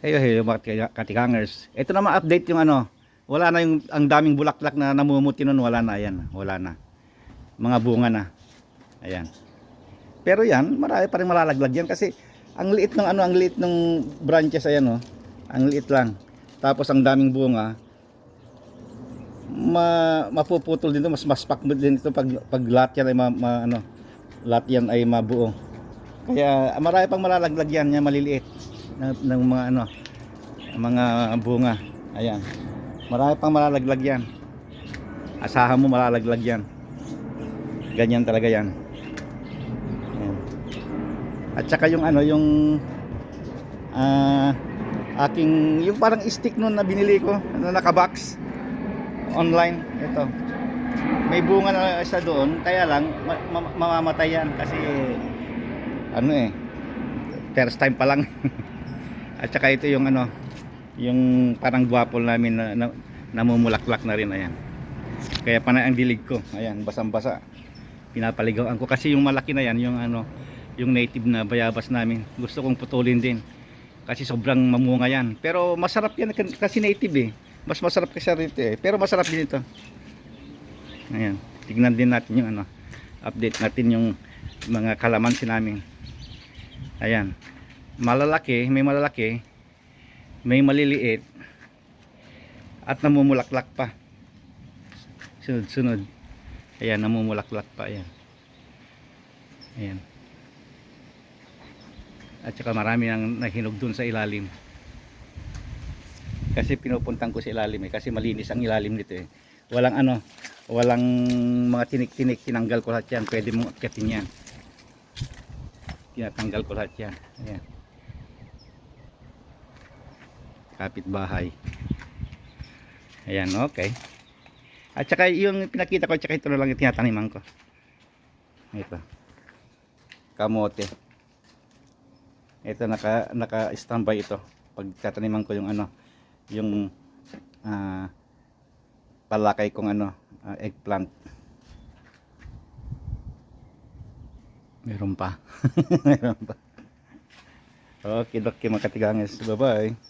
Hey, mga katikangers. Ito na ma-update yung ano. Wala na yung ang daming bulaklak na namumuti nun, wala na yan. Wala na. Mga bunga na. Ayan. Pero yan, marami pa rin malalaglag yan kasi ang liit ng ano, ang liit ng branches ayan oh. Ang liit lang. Tapos ang daming bunga. Mapuputol din 'to, mas pakmod din ito pag lahat yan ay ano, lahat yan ay mabuo. Kaya marami pang malalaglag yan, yung maliliit ng mga ano, mga bunga. Ayan. Marami pang malalaglag yan. Asahan mo malalaglag yan. Ganyan talaga yan. Ayan. At saka yung ano, yung aking yung parang stick nun na binili ko na nakabox online. Ito. May bunga na isa doon, kaya lang mamamatay yan kasi ano first time pa lang. At saka ito yung ano, yung parang guwapol namin na namumulaklak na rin. Ayan. Kaya panay ang dilig ko. Ayan, basang-basa. Pinapaligawan ko kasi yung malaki na yan, yung ano, yung native na bayabas namin. Gusto kong putulin din. Kasi sobrang mamunga yan. Pero masarap yan kasi native Mas masarap kasi rito Pero masarap din ito. Ayan. Tignan din natin yung ano, update natin yung mga kalamansi namin. Ayan. Malalaki, may maliliit at namumulaklak pa. Sunod-sunod. Ayan, namumulaklak pa. Ayan. Ayan. At saka marami nang nahinog dun sa ilalim. Kasi pinupuntan ko sa ilalim kasi malinis ang ilalim nito Walang ano, walang mga tinik-tinik, tinanggal ko lahat yan. Pwede mong akyatin yan. Tinatanggal ko lahat yan. Ayan. Kapitbahay. Ayan, okay. At saka yung pinakita ko, at saka ito na lang yung tinataniman ko. Ito. Kamote. Ito naka-standby ito. Pag tataniman ko yung ano, yung palakay kong ano, eggplant. Meron pa. Meron pa. Okay, mga katiganges. Bye-bye.